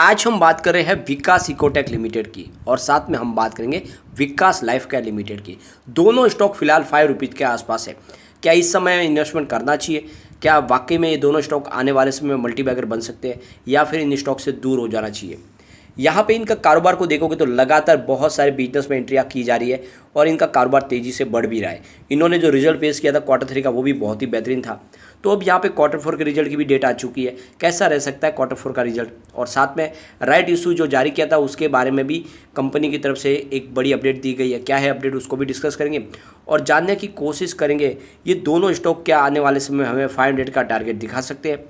आज हम बात कर रहे हैं विकास इकोटेक लिमिटेड की और साथ में हम बात करेंगे विकास लाइफ केयर लिमिटेड की। दोनों स्टॉक फिलहाल ₹5 के आसपास है। क्या इस समय इन्वेस्टमेंट करना चाहिए? क्या वाकई में ये दोनों स्टॉक आने वाले समय में मल्टीबैगर बन सकते हैं या फिर इन स्टॉक से दूर हो जाना चाहिए? यहाँ पे इनका कारोबार को देखोगे तो लगातार बहुत सारे बिजनेस में एंट्रियाँ की जा रही है और इनका कारोबार तेज़ी से बढ़ भी रहा है। इन्होंने जो रिजल्ट पेश किया था Q3 का वो भी बहुत ही बेहतरीन था। तो अब यहाँ पे Q4 के रिजल्ट की भी डेट आ चुकी है। कैसा रह सकता है Q4 का रिजल्ट, और साथ में राइट इशू जो जारी किया था उसके बारे में भी कंपनी की तरफ से एक बड़ी अपडेट दी गई है। क्या है अपडेट, उसको भी डिस्कस करेंगे और जानने की कोशिश करेंगे ये दोनों स्टॉक क्या आने वाले समय हमें 500 का टारगेट दिखा सकते हैं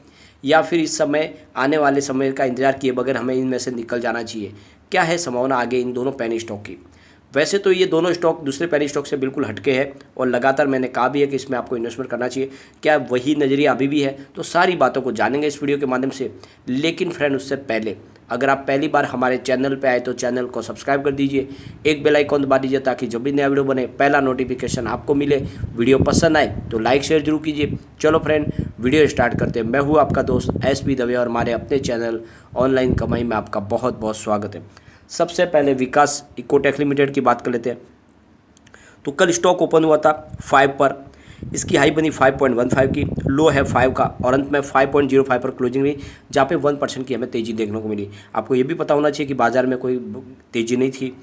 या फिर इस समय आने वाले समय का इंतजार किए बगैर हमें इनमें से निकल जाना चाहिए। क्या है संभावना आगे इन दोनों पेनी स्टॉक की? वैसे तो ये दोनों स्टॉक दूसरे पेनी स्टॉक से बिल्कुल हटके है और लगातार मैंने कहा भी है कि इसमें आपको इन्वेस्टमेंट करना चाहिए। क्या वही नज़रिया अभी भी है? तो सारी बातों को जानेंगे इस वीडियो के माध्यम से। लेकिन फ्रेंड, उससे पहले अगर आप पहली बार हमारे चैनल पे आए तो चैनल को सब्सक्राइब कर दीजिए, एक बेल आइकॉन दबा दीजिए ताकि जब भी नया वीडियो बने पहला नोटिफिकेशन आपको मिले। वीडियो पसंद आए तो लाइक शेयर जरूर कीजिए। चलो फ्रेंड, वीडियो स्टार्ट करते हैं। मैं हूँ आपका दोस्त SP दवे और हमारे अपने चैनल ऑनलाइन कमाई में आपका बहुत बहुत स्वागत है। सबसे पहले विकास इकोटेक लिमिटेड की बात कर लेते हैं। तो कल स्टॉक ओपन हुआ था 5 पर, इसकी हाई बनी 5.15 की, लो है 5 का और अंत में 5.05 पर क्लोजिंग हुई, जहाँ पे 1% की हमें तेज़ी देखने को मिली। आपको ये भी पता होना चाहिए कि बाजार में कोई तेज़ी नहीं थी।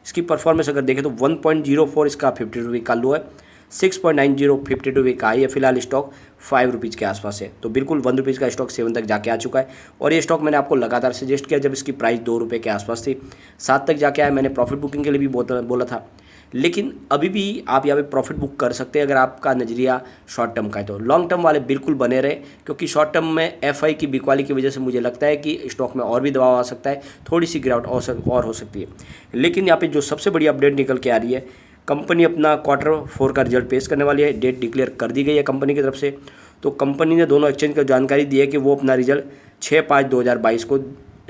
इसकी परफॉर्मेंस अगर देखें तो 1.04 इसका 52 का लो है, 6.90 52 का हाई है। फिलहाल स्टॉक ₹5 के आसपास है, तो बिल्कुल ₹1 का स्टॉक 7 तक जाके आ चुका है। और ये स्टॉक मैंने आपको लगातार सजेस्ट किया जब इसकी प्राइस ₹2 के आसपास थी, 7 तक जाके आया। मैंने प्रॉफिट बुकिंग के लिए भी बोला था, लेकिन अभी भी आप यहाँ पे प्रॉफिट बुक कर सकते हैं अगर आपका नज़रिया शॉर्ट टर्म का है। तो लॉन्ग टर्म वाले बिल्कुल बने रहे, क्योंकि शॉर्ट टर्म में FI की बिकवाली की वजह से मुझे लगता है कि स्टॉक में और भी दबाव आ सकता है, थोड़ी सी गिरावट और हो सकती है। लेकिन यहाँ पे जो सबसे बड़ी अपडेट निकल के आ रही है, कंपनी अपना Q4 का रिजल्ट पेश करने वाली है। डेट डिक्लेयर कर दी गई है कंपनी की तरफ से। तो कंपनी ने दोनों एक्सचेंज को जानकारी दी है कि वो अपना रिजल्ट 6/5/2022 को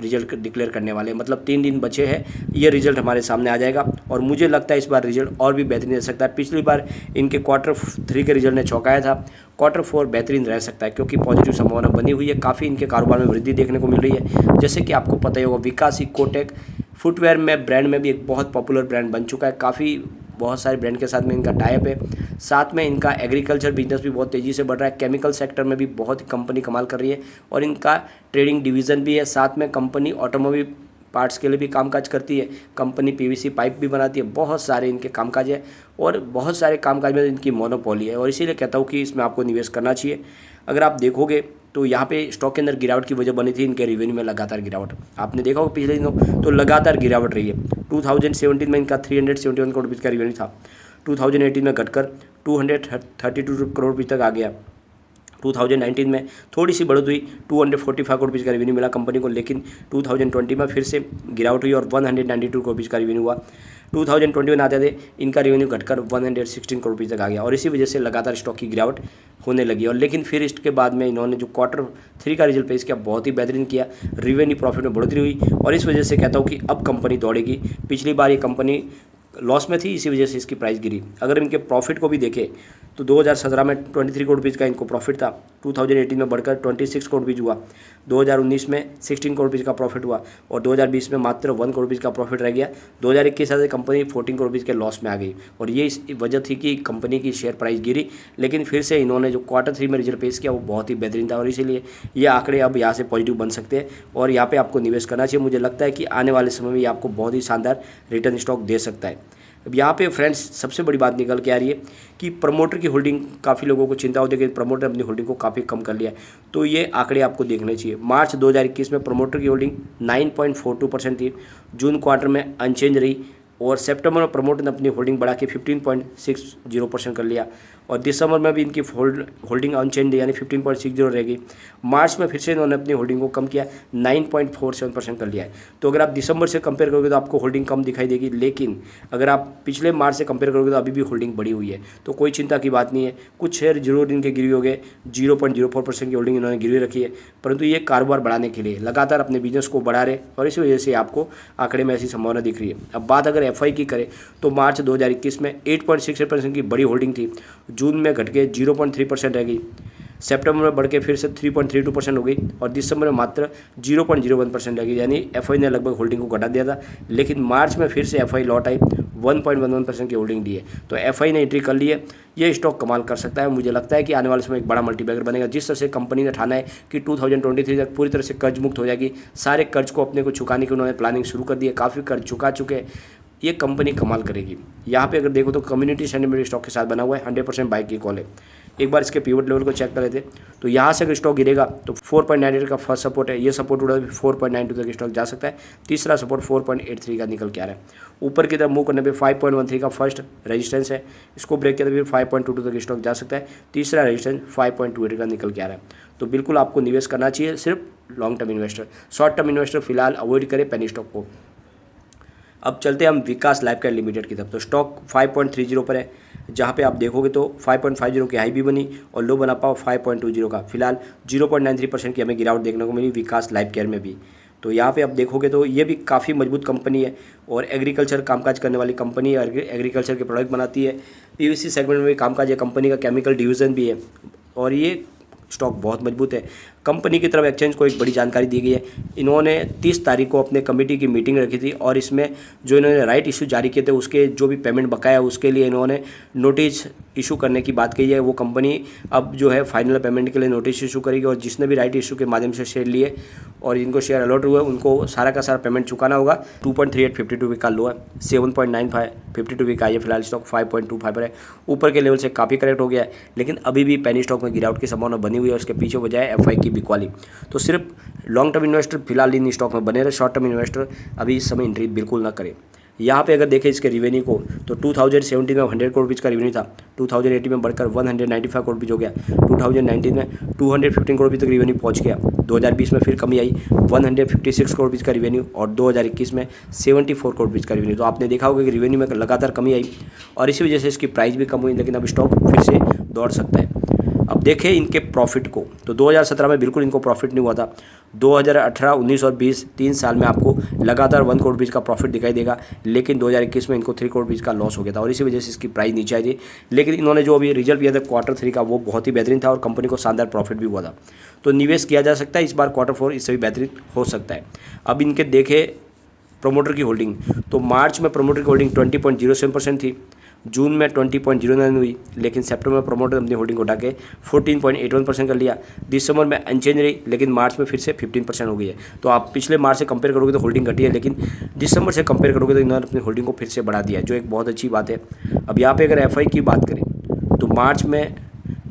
रिजल्ट डिक्लेयर करने वाले हैं। मतलब 3 दिन बचे हैं, ये रिजल्ट हमारे सामने आ जाएगा और मुझे लगता है इस बार रिजल्ट और भी बेहतरीन रह सकता है। पिछली बार इनके Q3 के रिजल्ट ने चौंकाया था, Q4 बेहतरीन रह सकता है क्योंकि पॉजिटिव संभावना बनी हुई है। काफ़ी इनके कारोबार में वृद्धि देखने को मिल रही है। जैसे कि आपको पता ही होगा, विकास इकोटेक फुटवेयर में ब्रांड में भी एक बहुत पॉपुलर ब्रांड बन चुका है। काफ़ी बहुत सारे ब्रांड के साथ में इनका टाइप है। साथ में इनका एग्रीकल्चर बिजनेस भी बहुत तेज़ी से बढ़ रहा है। केमिकल सेक्टर में भी बहुत ही कंपनी कमाल कर रही है और इनका ट्रेडिंग डिवीज़न भी है। साथ में कंपनी ऑटोमोबाइल पार्ट्स के लिए भी कामकाज करती है। कंपनी PVC पाइप भी बनाती है। बहुत सारे इनके कामकाज है और बहुत सारे कामकाज में इनकी मोनोपोली है और इसीलिए कहता हूँ कि इसमें आपको निवेश करना चाहिए। अगर आप देखोगे तो यहाँ पे स्टॉक के अंदर गिरावट की वजह बनी थी इनके रेवेन्यू में लगातार गिरावट। आपने देखा होगा पिछले दिनों तो लगातार गिरावट रही है। 2017 में इनका 371 करोड़ रुपये का रेवेन्यू था, 2018 में घटकर 232 करोड़ रुपये तक आ गया। 2019 में थोड़ी सी बढ़ोतरी हुई, 245 करोड़ रुपये का रेवेन्यू मिला कंपनी को, लेकिन 2020 में फिर से गिरावट हुई और 192 करोड़ रुपये का रेवेन्यू हुआ। 2021 आते थे इनका रेवेन्यू घटकर 116 करोड़ रुपये तक आ गया और इसी वजह से लगातार स्टॉक की गिरावट होने लगी। और लेकिन फिर इसके बाद में इन्होंने जो Q3 का रिजल्ट पेश किया बहुत ही बेहतरीन किया, रेवेन्यू प्रॉफिट में बढ़ोतरी हुई और इस वजह से कहता हूँ कि अब कंपनी दौड़ेगी। पिछली बार ये कंपनी लॉस में थी, इसी वजह से इसकी प्राइस गिरी। अगर इनके प्रॉफिट को भी देखें तो 2017 में 23 करोड़ रुपये का इनको प्रॉफिट था, 2018 में बढ़कर 26 करोड़ रुपये हुआ, 2019 में 16 करोड़ रुपये का प्रॉफिट हुआ और 2020 में मात्र 1 करोड़ रुपये का प्रॉफिट रह गया। 2021 से कंपनी 14 करोड़ रुपये के लॉस में आ गई और ये इस वजह थी कि कंपनी की शेयर प्राइस गिरी। लेकिन फिर से इन्होंने जो Q3 में रिजल्ट पेश किया वो बहुत ही बेहतरीन था और इसीलिए ये आंकड़े अब यहाँ से पॉजिटिव बन सकते हैं और यहाँ पर आपको निवेश करना चाहिए। मुझे लगता है कि आने वाले समय में ये आपको बहुत ही शानदार रिटर्न स्टॉक दे सकता है। अब यहाँ पे फ्रेंड्स सबसे बड़ी बात निकल के आ रही है कि प्रमोटर की होल्डिंग, काफ़ी लोगों को चिंता होती है कि प्रमोटर अपनी होल्डिंग को काफ़ी कम कर लिया है, तो ये आंकड़े आपको देखने चाहिए। मार्च 2021 में प्रमोटर की होल्डिंग 9.42% थी, जून क्वार्टर में अनचेंज रही और सितंबर में प्रमोटर ने अपनी होल्डिंग बढ़ा के 15.60% कर लिया और दिसंबर में भी इनकी होल्डिंग अनचेंज यानी 15.60 रहेगी। मार्च में फिर से इन्होंने अपनी होल्डिंग को कम किया, 9.47% कर लिया है। तो अगर आप दिसंबर से कंपेयर करोगे तो आपको होल्डिंग कम दिखाई देगी, लेकिन अगर आप पिछले मार्च से कंपेयर करोगे तो अभी भी होल्डिंग बढ़ी हुई है, तो कोई चिंता की बात नहीं है। कुछ शेयर जरूर इनके गिरवी हो गए, 0.04% की होल्डिंग इन्होंने गिरवी रखी है, परंतु ये कारोबार बढ़ाने के लिए लगातार अपने बिजनेस को बढ़ा रहे और इसी वजह से आपको आंकड़े में ऐसी संभावना दिख रही है। अब बात अगर FI की करें तो मार्च 2021 में 8.68% की बड़ी होल्डिंग थी, जून में घट के 0.3% रह गई, सितंबर में बढ़ के फिर से 3.32% हो गई और दिसंबर में मात्र 0.01% लगी, यानी एफआई ने लगभग होल्डिंग को घटा दिया था। लेकिन मार्च में फिर से एफआई लौट आई, 1.11% की होल्डिंग दी है, तो एफआई ने एंट्री कर ली है। ये स्टॉक कमाल कर सकता है। मुझे लगता है कि आने वाले समय एक बड़ा मल्टीबैगर बनेगा। जिस तरह से कंपनी ने ठाना है कि 2023 तक पूरी तरह से कर्ज मुक्त हो जाएगी, सारे कर्ज को अपने को चुकाने की उन्होंने प्लानिंग शुरू कर दी है, काफ़ी कर्ज चुका चुके हैं, ये कंपनी कमाल करेगी। यहाँ पे अगर देखो तो कम्युनिटी सेंटिमेंट स्टॉक के साथ बना हुआ है, 100% बाई की कॉल है। एक बार इसके पिवट लेवल को चेक कर लेते, तो यहाँ से अगर स्टॉक गिरेगा तो 4.98 का फर्स्ट सपोर्ट है, ये सपोर्ट उड़ा 4.92 तक स्टॉक जा सकता है। तीसरा सपोर्ट 4.83 का निकल के आ रहा है। ऊपर की तरफ मूव करने पे 5.13 का फर्स्ट रेजिस्टेंस है, इसको ब्रेक किया तो फिर 5.22 तक स्टॉक जा सकता है। तीसरा रेजिस्टेंस 5.28 का निकल के आ रहा है। तो बिल्कुल आपको निवेश करना चाहिए, सिर्फ long term investor. Short term investor फिलहाल अवॉइड करें पेनी स्टॉक को। अब चलते हैं हम विकास लाइफ केयर लिमिटेड की तरफ। तो स्टॉक 5.30 पर है, जहाँ पे आप देखोगे तो 5.50 की हाई भी बनी और लो बना पाओ 5.20 का। फिलहाल 0.93% की हमें गिरावट देखने को मिली विकास लाइफ केयर में भी। तो यहाँ पे आप देखोगे तो ये भी काफ़ी मजबूत कंपनी है और एग्रीकल्चर कामकाज करने वाली कंपनी है, एग्रीकल्चर के प्रोडक्ट बनाती है। पीवीसी सेगमेंट में भी कामकाज है, कंपनी का केमिकल डिवीज़न भी है और ये स्टॉक बहुत मजबूत है। कंपनी की तरफ एक्सचेंज को एक बड़ी जानकारी दी गई है। इन्होंने 30 तारीख को अपने कमेटी की मीटिंग रखी थी और इसमें जो इन्होंने राइट इशू जारी किए थे उसके जो भी पेमेंट बकाया है उसके लिए इन्होंने नोटिस इशू करने की बात कही है। वो कंपनी अब जो है फाइनल पेमेंट के लिए नोटिस इशू करेगी और जिसने भी राइट इशू के माध्यम से शेयर लिए और इनको शेयर अलॉट हुए उनको सारा का सारा पेमेंट चुकाना होगा। 2.38 52 वीक का लो है, 7.95 52 वीक का ये फिलहाल स्टॉक 5.25 पर है। ऊपर के लेवल से काफ़ी करेक्ट हो गया है, लेकिन अभी भी पेनी स्टॉक में गिरावट की संभावना बनी हुई है। उसके पीछे वजह है एफआई की बिकवाली। तो सिर्फ लॉन्ग टर्म इन्वेस्टर फिलहाल इन स्टॉक में बने रहे, शॉर्ट टर्म इन्वेस्टर अभी इस समय एंट्री बिल्कुल ना करें। यहाँ पे अगर देखें इसके रिवेन्यू को तो 2017 में 100 करोड़ रुपीज़ का रिवेन्यू था, 2018 में बढ़कर 195 करोड़ रुपीज़ हो गया, 2019 में 215 करोड़ रुपये तक रिवेन्यू पहुँच गया, 2020 में फिर कमी आई 156 करोड़ रुपीज़ का रिवेन्यू और 2021 में 74 करोड़ रुपीज़ का रिवेन्यू। तो आपने देखा होगा कि रिवेन्यू में लगातार कमी आई और इसी वजह से इसकी प्राइस भी कम हुई, लेकिन अब स्टॉक फिर से दौड़ सकता है। अब देखें इनके प्रॉफिट को, तो 2017 में बिल्कुल इनको प्रॉफिट नहीं हुआ था। 2018, 19 और 20 3 साल में आपको लगातार 1 करोड़ रुपीज़ का प्रॉफिट दिखाई देगा, लेकिन 2021 में इनको 3 करोड़ रुपीज़ का लॉस हो गया था और इसी वजह से इसकी प्राइस नीचे आई थी। लेकिन इन्होंने जो अभी रिजल्ट दिया था Q3 का वो बहुत ही बेहतरीन था और कंपनी को शानदार प्रॉफिट भी हुआ था। तो निवेश किया जा सकता है इस बार Q4 इससे भी बेहतरीन हो सकता है। अब इनके देखें प्रोमोटर की होल्डिंग, तो मार्च में प्रोमोटर की होल्डिंग 20.07% थी, जून में 20.09 हुई, लेकिन सितंबर में प्रमोटर अपनी होल्डिंग को उठा के 14.81% कर लिया। दिसंबर में अनचेंज रही, लेकिन मार्च में फिर से 15% हो गई है। तो आप पिछले मार्च से कंपेयर करोगे तो होल्डिंग घटी है, लेकिन दिसंबर से कंपेयर करोगे तो इन्होंने अपनी होल्डिंग को फिर से बढ़ा दिया, जो एक बहुत अच्छी बात है। अब यहाँ पे अगर एफआई की बात करें तो मार्च में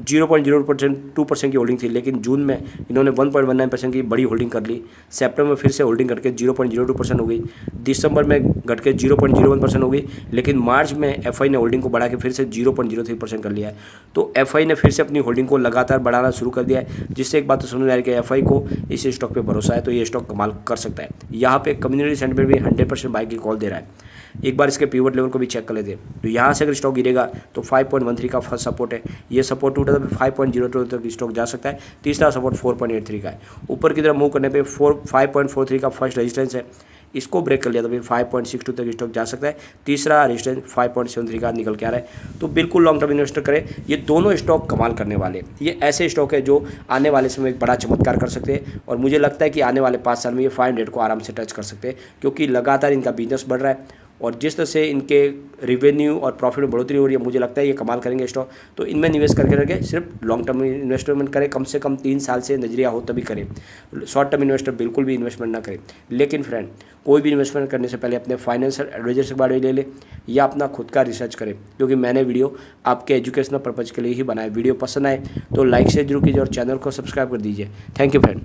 0.02% की होल्डिंग थी, लेकिन जून में इन्होंने 1.19% की बड़ी होल्डिंग कर ली। सितंबर में फिर से होल्डिंग घट के 0.02% हो गई, दिसंबर में घट के 0.01% हो गई, लेकिन मार्च में एफआई ने होल्डिंग को बढ़ा के फिर से 0.03% कर लिया है। तो एफआई ने फिर से अपनी होल्डिंग को लगातार बढ़ाना शुरू कर दिया है, जिससे एक बात तो समझ में आ रही है कि एफआई को इस स्टॉक पर भरोसा है, तो ये स्टॉक कमाल कर सकता है। यहाँ पे कम्युनिटी सेंटिमेंट भी 100% बाई की कॉल दे रहा है। एक बार इसके पिवट लेवल को भी चेक कर लेते हैं, तो यहाँ से अगर स्टॉक गिरेगा तो 5.13 का फर्स्ट सपोर्ट है, ये सपोर्ट टूटा तो 5.02 तक स्टॉक जा सकता है। तीसरा सपोर्ट 4.83 का है। ऊपर की तरफ मूव करने पे 5.43 का फर्स्ट रेजिस्टेंस है, इसको ब्रेक कर लिया तो फिर 5.62 तक स्टॉक जा सकता है। तीसरा रेजिस्टेंस 5.73 का निकल के आ रहा है। तो बिल्कुल लॉन्ग टर्म इन्वेस्टर करें, ये दोनों स्टॉक कमाल करने वाले, ये ऐसे स्टॉक है जो आने वाले समय एक बड़ा चमत्कार कर सकते हैं और मुझे लगता है कि आने वाले 5 साल में ये 500 को आराम से टच कर सकते हैं, क्योंकि लगातार इनका बिजनेस बढ़ रहा है और जिस तरह से इनके रिवेन्यू और प्रॉफिट में बढ़ोतरी हो रही है, मुझे लगता है ये कमाल करेंगे स्टॉक। तो इनमें निवेश करके सिर्फ लॉन्ग टर्म इन्वेस्टमेंट करें, कम से कम 3 साल से नजरिया हो तभी करें। शॉर्ट टर्म इन्वेस्टर बिल्कुल भी इन्वेस्टमेंट ना करें। लेकिन फ्रेंड, कोई भी इन्वेस्टमेंट करने से पहले अपने फाइनेंशियल एडवाइजर से बारे में ले ले या अपना खुद का रिसर्च करें, क्योंकि मैंने वीडियो आपके एजुकेशनल पर्पज़ के लिए ही बनाया। वीडियो पसंद आए तो लाइक से जरूर कीजिए और चैनल को सब्सक्राइब कर दीजिए। Thank you friend.